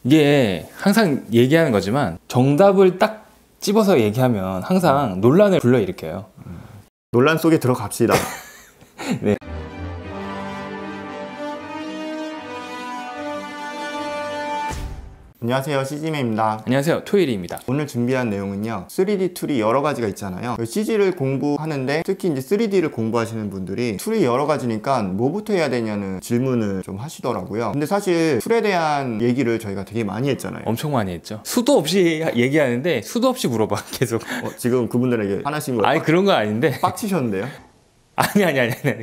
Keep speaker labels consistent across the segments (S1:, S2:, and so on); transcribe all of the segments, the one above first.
S1: 이게 항상 얘기하는 거지만 정답을 딱 집어서 얘기하면 항상 논란을 불러일으켜요.
S2: 논란 속에 들어갑시다.
S1: 네.
S2: 안녕하세요, CG맨입니다.
S1: 안녕하세요, 토일이입니다.
S2: 오늘 준비한 내용은요, 3D 툴이 여러 가지가 있잖아요. CG를 공부하는데 특히 이제 3D를 공부하시는 분들이 툴이 여러 가지니까 뭐부터 해야 되냐는 질문을 좀 하시더라고요. 근데 사실 툴에 대한 얘기를 저희가 되게 많이 했잖아요.
S1: 엄청 많이 했죠. 수도 없이 얘기하는데 수도 없이 물어봐 계속.
S2: 지금 그분들에게 화나신 거예요?
S1: 아니 그런 거 아닌데.
S2: 빡치셨는데요?
S1: 아니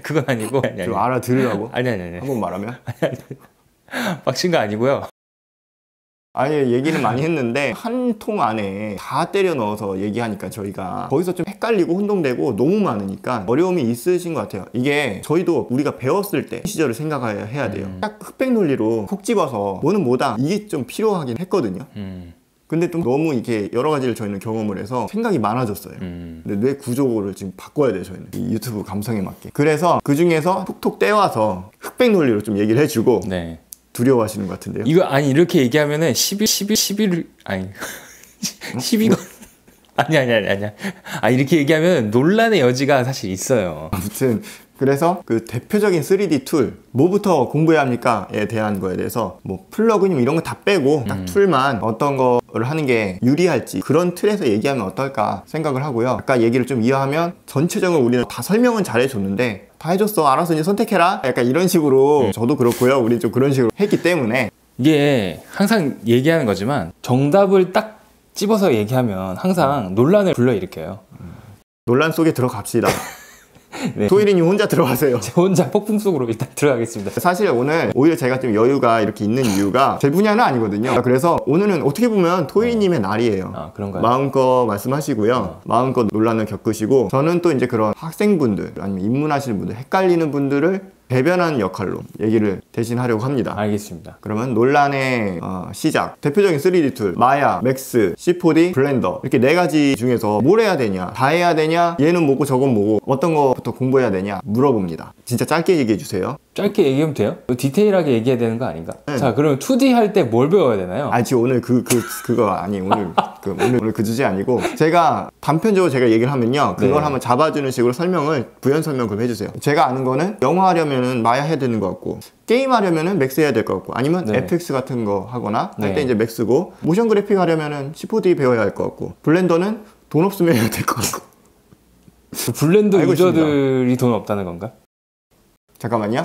S1: 그건 아니고.
S2: 좀 알아들으라고?
S1: 아니
S2: 한번 말하면?
S1: 빡친 거 아니고요.
S2: 아니, 얘기는 많이 했는데 한 통 안에 다 때려 넣어서 얘기하니까 저희가 거기서 좀 헷갈리고 혼동되고 너무 많으니까 어려움이 있으신 것 같아요. 이게 저희도 우리가 배웠을 때 시절을 생각해야 돼요. 딱 흑백 논리로 콕 집어서 뭐는 뭐다, 이게 좀 필요하긴 했거든요. 근데 좀 너무 이렇게 여러 가지를 저희는 경험을 해서 생각이 많아졌어요. 근데 뇌 구조를 지금 바꿔야 돼요, 저희는. 이 유튜브 감성에 맞게. 그래서 그 중에서 톡톡 떼와서 흑백 논리로 좀 얘기를 해주고,
S1: 네.
S2: 두려워하시는 것 같은데요.
S1: 이거 아니 이렇게 얘기하면은 11 아니 12건 아니야. 아 이렇게 얘기하면 논란의 여지가 사실 있어요.
S2: 아무튼 그래서 그 대표적인 3D 툴 뭐부터 공부해야 합니까?에 대한 거에 대해서 뭐 플러그인 이런 거 다 빼고 딱 툴만 어떤 거를 하는 게 유리할지 그런 틀에서 얘기하면 어떨까 생각을 하고요. 아까 얘기를 좀 이어하면 전체적으로 우리는 다 설명은 잘 해줬는데 다 해줬어, 알아서 이제 선택해라, 약간 이런 식으로 저도 그렇고요. 우리 좀 그런 식으로 했기 때문에
S1: 이게 항상 얘기하는 거지만 정답을 딱 집어서 얘기하면 항상 논란을 불러일으켜요.
S2: 논란 속에 들어갑시다.
S1: 네.
S2: 토일이님 혼자 들어가세요.
S1: 제 혼자 폭풍 속으로 일단 들어가겠습니다.
S2: 사실 오늘 오히려 제가 좀 여유가 이렇게 있는 이유가 제 분야는 아니거든요. 그래서 오늘은 어떻게 보면 토일이님의 날이에요.
S1: 아 그런가요?
S2: 마음껏 말씀하시고요. 마음껏 논란을 겪으시고, 저는 또 이제 그런 학생분들 아니면 입문하시는 분들, 헷갈리는 분들을 배변하는 역할로 얘기를 대신하려고 합니다.
S1: 알겠습니다.
S2: 그러면 논란의 시작. 대표적인 3D 툴 마야, 맥스, C4D, 블렌더, 이렇게 네 가지 중에서 뭘 해야 되냐, 다 해야 되냐, 얘는 뭐고 저건 뭐고 어떤 거부터 공부해야 되냐 물어봅니다. 진짜 짧게 얘기해 주세요.
S1: 짧게 얘기하면 돼요? 디테일하게 얘기해야 되는 거 아닌가?
S2: 네.
S1: 자 그러면 2D 할 때 뭘 배워야 되나요?
S2: 아니 지금 오늘 그거 아니 오늘 오늘 그 주제 아니고, 제가 단편적으로 제가 얘기를 하면요, 그걸
S1: 네.
S2: 한번 잡아주는 식으로 설명을 부연 설명 좀 해주세요. 제가 아는 거는 영화 하려면은 마야 해야 되는 것 같고, 게임 하려면은 맥스 해야 될 것 같고, 아니면
S1: 네.
S2: FX 같은 거 하거나 할 때
S1: 네.
S2: 이제 맥스고, 모션 그래픽 하려면은 C4D 배워야 할 것 같고, 블렌더는 돈 없으면 해야 될 것 같고.
S1: 그 블렌더
S2: 알고
S1: 유저들이 돈 없다는 건가?
S2: 잠깐만요.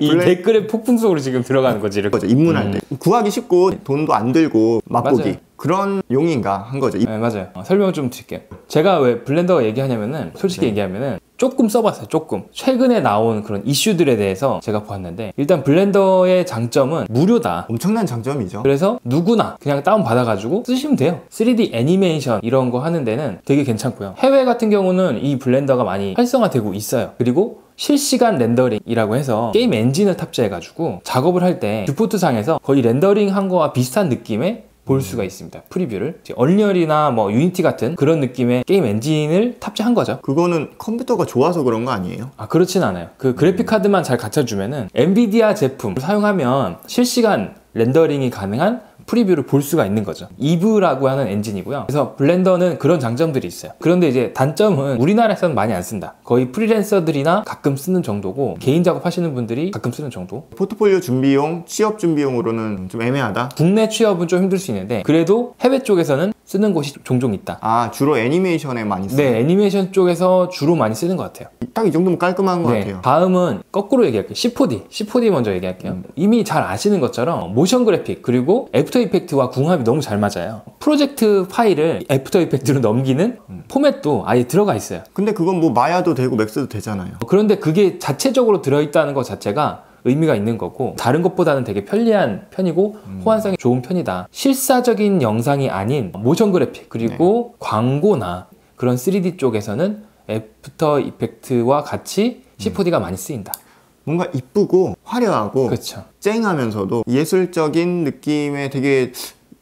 S1: 이 댓글에 폭풍 속으로 지금 들어가는 거지 이렇게.
S2: 거죠. 입문할 때 구하기 쉽고 돈도 안 들고 맛보기,
S1: 맞아요.
S2: 그런 용인가 한 거죠.
S1: 네 맞아요. 설명을 좀 드릴게요. 제가 왜 블렌더 얘기하냐면은 솔직히 얘기하면은 조금 써봤어요. 조금 최근에 나온 그런 이슈들에 대해서 제가 보았는데, 일단 블렌더의 장점은 무료다.
S2: 엄청난 장점이죠.
S1: 그래서 누구나 그냥 다운 받아가지고 쓰시면 돼요. 3D 애니메이션 이런 거 하는 데는 되게 괜찮고요. 해외 같은 경우는 이 블렌더가 많이 활성화되고 있어요. 그리고 실시간 렌더링이라고 해서 게임 엔진을 탑재해가지고 작업을 할 때 뷰포트 상에서 거의 렌더링 한 거와 비슷한 느낌의 볼 수가 있습니다. 프리뷰를. 얼리얼이나 뭐 유니티 같은 그런 느낌의 게임 엔진을 탑재한 거죠.
S2: 그거는 컴퓨터가 좋아서 그런 거 아니에요?
S1: 아 그렇진 않아요. 그 그래픽 카드만 잘 갖춰주면은 엔비디아 제품을 사용하면 실시간 렌더링이 가능한 프리뷰를 볼 수가 있는 거죠. 이브라고 하는 엔진이고요. 그래서 블렌더는 그런 장점들이 있어요. 그런데 이제 단점은 우리나라에서는 많이 안 쓴다. 거의 프리랜서들이나 가끔 쓰는 정도고, 개인 작업하시는 분들이 가끔 쓰는 정도.
S2: 포트폴리오 준비용, 취업 준비용으로는 좀 애매하다.
S1: 국내 취업은 좀 힘들 수 있는데 그래도 해외 쪽에서는 쓰는 곳이 종종 있다.
S2: 아, 주로 애니메이션에 많이 써요?
S1: 네, 애니메이션 쪽에서 주로 많이 쓰는 것 같아요.
S2: 딱 이 정도면 깔끔한 것 같아요.
S1: 다음은 거꾸로 얘기할게요. C4D 먼저 얘기할게요. 이미 잘 아시는 것처럼 모션 그래픽 그리고 애프터 이펙트와 궁합이 너무 잘 맞아요. 프로젝트 파일을 애프터 이펙트로 넘기는 포맷도 아예 들어가 있어요.
S2: 근데 그건 뭐 마야도 되고 맥스도 되잖아요.
S1: 그런데 그게 자체적으로 들어있다는 것 자체가 의미가 있는 거고, 다른 것보다는 되게 편리한 편이고 호환성이 좋은 편이다. 실사적인 영상이 아닌 모션 그래픽 그리고 광고나 그런 3D 쪽에서는 애프터 이펙트와 같이 C4D가 많이 쓰인다.
S2: 뭔가 이쁘고 화려하고
S1: 그렇죠.
S2: 쨍하면서도 예술적인 느낌에 되게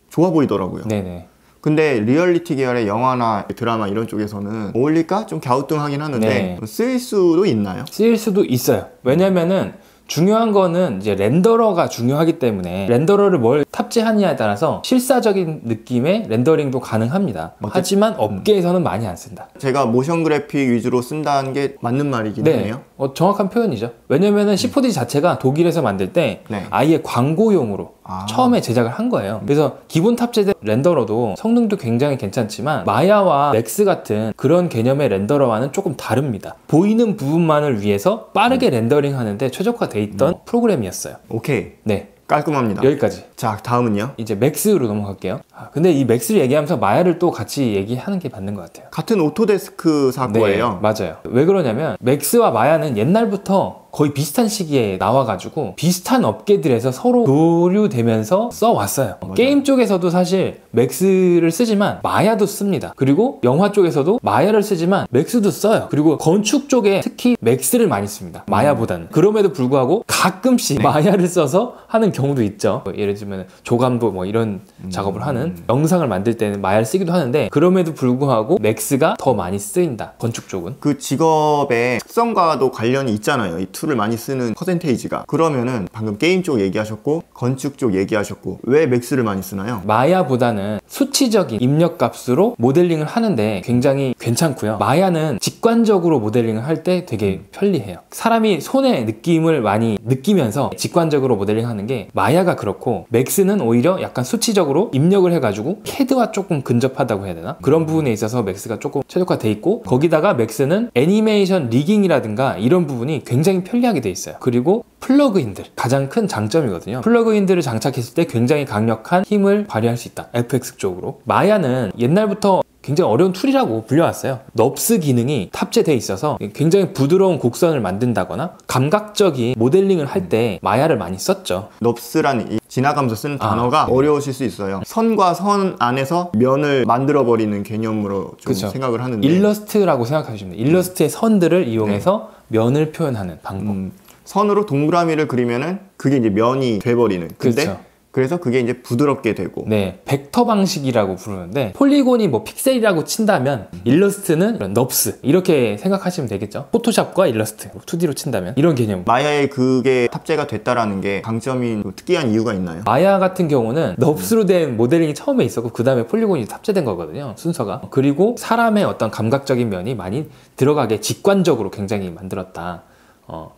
S2: 좋아 보이더라고요.
S1: 네네.
S2: 근데 리얼리티 계열의 영화나 드라마 이런 쪽에서는 어울릴까? 좀 갸우뚱하긴 하는데
S1: 네.
S2: 쓰일 수도 있나요?
S1: 쓰일 수도 있어요. 왜냐면은 중요한 거는 이제 렌더러가 중요하기 때문에 렌더러를 뭘 탑재하느냐에 따라서 실사적인 느낌의 렌더링도 가능합니다. 하지만 업계에서는 많이 안 쓴다.
S2: 제가 모션 그래픽 위주로 쓴다는 게 맞는 말이긴 하네요.
S1: 정확한 표현이죠. 왜냐면은 C4D 자체가 독일에서 만들 때
S2: 네.
S1: 아예 광고용으로 처음에 제작을 한 거예요. 그래서 기본 탑재된 렌더러도 성능도 굉장히 괜찮지만 마야와 맥스 같은 그런 개념의 렌더러와는 조금 다릅니다. 보이는 부분만을 위해서 빠르게 렌더링 하는데 최적화돼 있던 프로그램이었어요.
S2: 오케이.
S1: 네.
S2: 깔끔합니다.
S1: 여기까지.
S2: 자, 다음은요.
S1: 이제 맥스로 넘어갈게요. 근데 이 맥스를 얘기하면서 마야를 또 같이 얘기하는 게 맞는 것 같아요.
S2: 같은 오토데스크사 거예요.
S1: 네, 맞아요. 왜 그러냐면 맥스와 마야는 옛날부터 거의 비슷한 시기에 나와가지고 비슷한 업계들에서 서로 교류되면서 써왔어요.
S2: 맞아요.
S1: 게임 쪽에서도 사실 맥스를 쓰지만 마야도 씁니다. 그리고 영화 쪽에서도 마야를 쓰지만 맥스도 써요. 그리고 건축 쪽에 특히 맥스를 많이 씁니다. 마야보다는. 그럼에도 불구하고 가끔씩 마야를 써서 하는 경우도 있죠. 예를 들면 조감도 뭐 이런 작업을 하는 영상을 만들 때는 마야를 쓰기도 하는데 그럼에도 불구하고 맥스가 더 많이 쓰인다. 건축 쪽은.
S2: 그 직업의 특성과도 관련이 있잖아요. 이 툴을 많이 쓰는 퍼센테이지가. 그러면은 방금 게임 쪽 얘기하셨고 건축 쪽 얘기하셨고 왜 맥스를 많이 쓰나요?
S1: 마야보다는 수치적인 입력값으로 모델링을 하는데 굉장히 괜찮고요. 마야는 직관적으로 모델링을 할 때 되게 편리해요. 사람이 손의 느낌을 많이 느끼면서 직관적으로 모델링하는 게 마야가 그렇고 맥스는 오히려 약간 수치적으로 입력을 해가지고 캐드와 조금 근접하다고 해야 되나? 그런 부분에 있어서 맥스가 조금 최적화돼 있고 거기다가 맥스는 애니메이션 리깅이라든가 이런 부분이 굉장히 편리하게 돼 있어요. 그리고 플러그인들 가장 큰 장점이거든요. 플러그인들을 장착했을 때 굉장히 강력한 힘을 발휘할 수 있다. FX 쪽으로. 마야는 옛날부터 굉장히 어려운 툴이라고 불려왔어요. 넙스 기능이 탑재되어 있어서 굉장히 부드러운 곡선을 만든다거나 감각적인 모델링을 할 때 마야를 많이 썼죠.
S2: 넙스라는 이 지나가면서 쓰는 단어가 어려우실 수 있어요. 선과 선 안에서 면을 만들어버리는 개념으로 좀
S1: 그쵸.
S2: 생각을 하는데
S1: 일러스트라고 생각하시면 돼요. 일러스트의 선들을 이용해서 면을 표현하는 방법.
S2: 선으로 동그라미를 그리면은 그게 이제 면이 돼버리는. 근데
S1: 그렇죠.
S2: 그래서 그게 이제 부드럽게 되고.
S1: 네, 벡터 방식이라고 부르는데 폴리곤이 뭐 픽셀이라고 친다면 일러스트는 이런 넙스 이렇게 생각하시면 되겠죠. 포토샵과 일러스트 2D로 친다면 이런 개념.
S2: 마야에 그게 탑재가 됐다라는 게 강점인 특이한 이유가 있나요?
S1: 마야 같은 경우는 넙스로 된 모델링이 처음에 있었고 그 다음에 폴리곤이 탑재된 거거든요. 순서가. 그리고 사람의 어떤 감각적인 면이 많이 들어가게 직관적으로 굉장히 만들었다.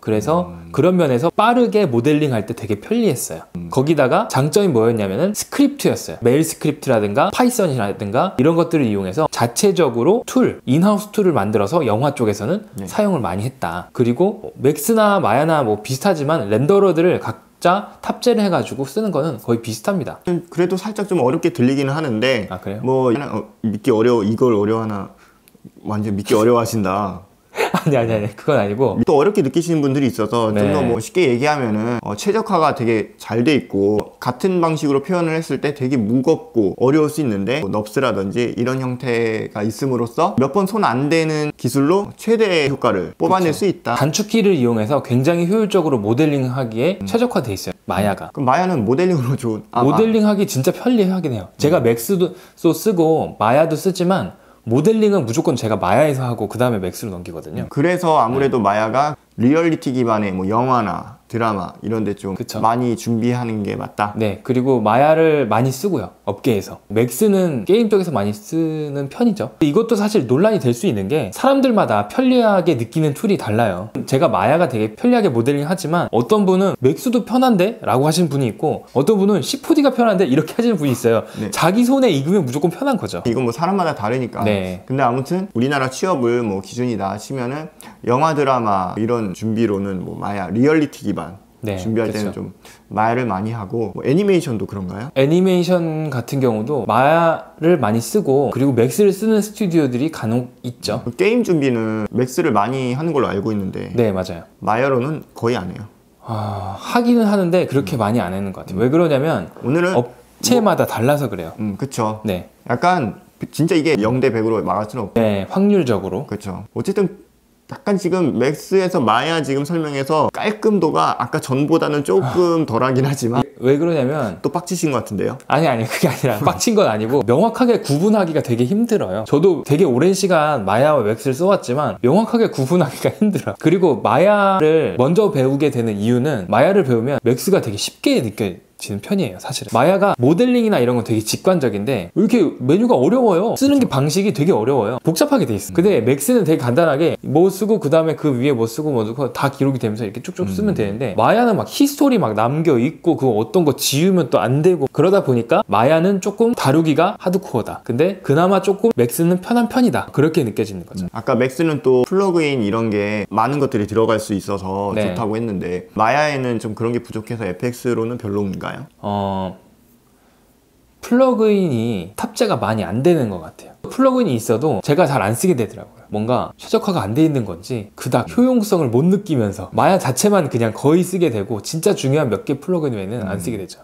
S1: 그래서 그런 면에서 빠르게 모델링 할 때 되게 편리했어요. 거기다가 장점이 뭐였냐면은 스크립트였어요. 메일 스크립트라든가 파이썬이라든가 이런 것들을 이용해서 자체적으로 인하우스 툴을 만들어서 영화 쪽에서는 사용을 많이 했다. 그리고 맥스나 마야나 뭐 비슷하지만 렌더러들을 각자 탑재를 해가지고 쓰는 거는 거의 비슷합니다.
S2: 그래도 살짝 좀 어렵게 들리기는 하는데
S1: 아, 그래요?
S2: 뭐 믿기 어려워 이걸 어려워하나 완전 믿기 어려워하신다.
S1: 아니 그건 아니고
S2: 또 어렵게 느끼시는 분들이 있어서
S1: 네.
S2: 좀 더 뭐 쉽게 얘기하면은 최적화가 되게 잘 돼 있고 같은 방식으로 표현을 했을 때 되게 무겁고 어려울 수 있는데 뭐 넙스라든지 이런 형태가 있음으로써 몇 번 손 안 대는 기술로 최대의 효과를 뽑아낼 수 있다.
S1: 단축키를 이용해서 굉장히 효율적으로 모델링하기에 최적화돼 있어요. 마야가.
S2: 그럼 마야는 모델링으로 좋은
S1: 모델링하기 진짜 편리하긴 해요. 제가 맥스도 쓰고 마야도 쓰지만 모델링은 무조건 제가 마야에서 하고 그 다음에 맥스로 넘기거든요.
S2: 그래서 아무래도 마야가 리얼리티 기반의 뭐 영화나 드라마 이런 데 좀 많이 준비하는 게 맞다.
S1: 네, 그리고 마야를 많이 쓰고요. 업계에서. 맥스는 게임 쪽에서 많이 쓰는 편이죠. 이것도 사실 논란이 될 수 있는 게 사람들마다 편리하게 느끼는 툴이 달라요. 제가 마야가 되게 편리하게 모델링 하지만 어떤 분은 맥스도 편한데? 라고 하시는 분이 있고 어떤 분은 C4D가 편한데? 이렇게 하시는 분이 있어요.
S2: 네.
S1: 자기 손에 익으면 무조건 편한 거죠.
S2: 이건 뭐 사람마다 다르니까.
S1: 네.
S2: 근데 아무튼 우리나라 취업을 뭐 기준이다 치면은 영화 드라마 이런 준비로는 뭐 마야 리얼리티 기반 준비할 때는 좀 마야를 많이 하고 뭐 애니메이션도 그런가요?
S1: 애니메이션 같은 경우도 마야를 많이 쓰고 그리고 맥스를 쓰는 스튜디오들이 간혹 있죠.
S2: 게임 준비는 맥스를 많이 하는 걸로 알고 있는데
S1: 네, 맞아요.
S2: 마야로는 거의 안 해요.
S1: 하기는 하는데 그렇게 많이 안 하는 것 같아요. 왜 그러냐면
S2: 오늘은
S1: 업체마다 달라서 그래요.
S2: 그쵸.
S1: 네.
S2: 약간 진짜 이게 0대 100으로 막을 수는 없고.
S1: 네, 확률적으로.
S2: 그쵸. 어쨌든 약간 지금 맥스에서 마야 지금 설명해서 깔끔도가 아까 전보다는 조금 덜하긴 하지만
S1: 왜 그러냐면
S2: 또 빡치신 것 같은데요?
S1: 아니 그게 아니라 빡친 건 아니고 명확하게 구분하기가 되게 힘들어요. 저도 되게 오랜 시간 마야와 맥스를 써왔지만 명확하게 구분하기가 힘들어요. 그리고 마야를 먼저 배우게 되는 이유는 마야를 배우면 맥스가 되게 쉽게 느껴지는 편이에요. 사실은 마야가 모델링이나 이런 건 되게 직관적인데 왜 이렇게 메뉴가 어려워요. 쓰는 게 방식이 되게 어려워요. 복잡하게 돼 있어. 근데 맥스는 되게 간단하게 뭐 쓰고 그 다음에 그 위에 뭐 쓰고 뭐 쓰고 다 기록이 되면서 이렇게 쭉쭉 쓰면 되는데 마야는 막 히스토리 막 남겨 있고 그 어떤 거 지우면 또 안 되고 그러다 보니까 마야는 조금 다루기가 하드코어다. 근데 그나마 조금 맥스는 편한 편이다. 그렇게 느껴지는 거죠.
S2: 아까 맥스는 또 플러그인 이런 게 많은 것들이 들어갈 수 있어서
S1: 네.
S2: 좋다고 했는데 마야에는 좀 그런 게 부족해서 FX로는 별로인가요?
S1: 플러그인이 탑재가 많이 안 되는 것 같아요. 플러그인이 있어도 제가 잘 안 쓰게 되더라고요. 뭔가 최적화가 안 돼 있는 건지 그닥 효용성을 못 느끼면서 마야 자체만 그냥 거의 쓰게 되고 진짜 중요한 몇 개 플러그인 외에는 안 쓰게 되죠.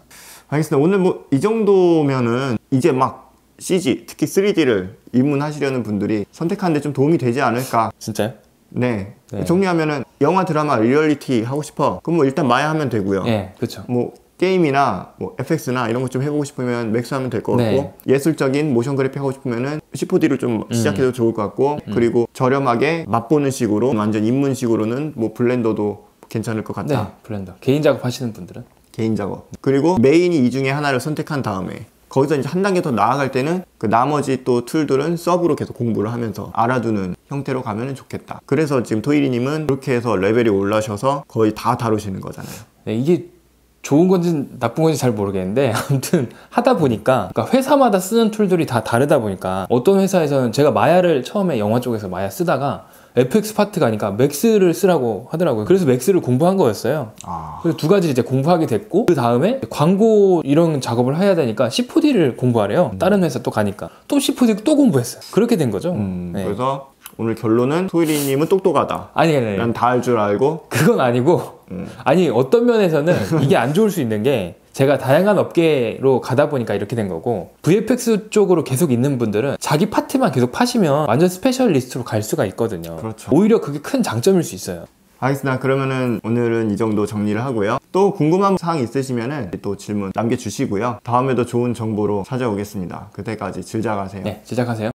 S2: 알겠습니다. 오늘 뭐 이 정도면은 이제 막 CG, 특히 3D를 입문하시려는 분들이 선택하는데 좀 도움이 되지 않을까.
S1: 진짜요?
S2: 네.
S1: 네.
S2: 정리하면은 영화, 드라마, 리얼리티 하고 싶어. 그럼 뭐 일단 마야 하면 되고요.
S1: 네, 그렇죠.
S2: 뭐 게임이나 뭐 FX나 이런 거 좀 해보고 싶으면 맥스 하면 될 것 같고
S1: 네.
S2: 예술적인 모션 그래픽 하고 싶으면은 C4D로 좀 시작해도 좋을 것 같고 그리고 저렴하게 맛보는 식으로 완전 입문식으로는 뭐 블렌더도 괜찮을 것 같다.
S1: 네, 블렌더. 개인 작업 하시는 분들은
S2: 개인 작업. 그리고 메인이 이 중에 하나를 선택한 다음에 거기서 이제 한 단계 더 나아갈 때는 그 나머지 또 툴들은 서브로 계속 공부를 하면서 알아두는 형태로 가면 좋겠다. 그래서 지금 토이리님은 그렇게 해서 레벨이 올라셔서 거의 다 다루시는 거잖아요.
S1: 네, 이게 좋은 건지 나쁜 건지 잘 모르겠는데 아무튼 하다 보니까 그러니까 회사마다 쓰는 툴들이 다 다르다 보니까 어떤 회사에서는 제가 마야를 처음에 영화 쪽에서 마야 쓰다가 FX 파트 가니까 맥스를 쓰라고 하더라고요. 그래서 맥스를 공부한 거였어요. 그래서 두 가지 이제 공부하게 됐고 그 다음에 광고 이런 작업을 해야 되니까 C4D를 공부하래요. 다른 회사 또 가니까 또 C4D 또 공부했어요. 그렇게 된 거죠. 네.
S2: 그래서 오늘 결론은 토이리님은 똑똑하다.
S1: 아니
S2: 난 다 할 줄 알고.
S1: 그건 아니고 아니 어떤 면에서는 이게 안 좋을 수 있는 게 제가 다양한 업계로 가다 보니까 이렇게 된 거고 VFX 쪽으로 계속 있는 분들은 자기 파트만 계속 파시면 완전 스페셜리스트로 갈 수가 있거든요.
S2: 그렇죠.
S1: 오히려 그게 큰 장점일 수 있어요.
S2: 알겠습니다. 그러면은 오늘은 이 정도 정리를 하고요. 또 궁금한 사항 있으시면은 또 질문 남겨주시고요. 다음에도 좋은 정보로 찾아오겠습니다. 그때까지 즐자 가세요.
S1: 네, 시작하세요.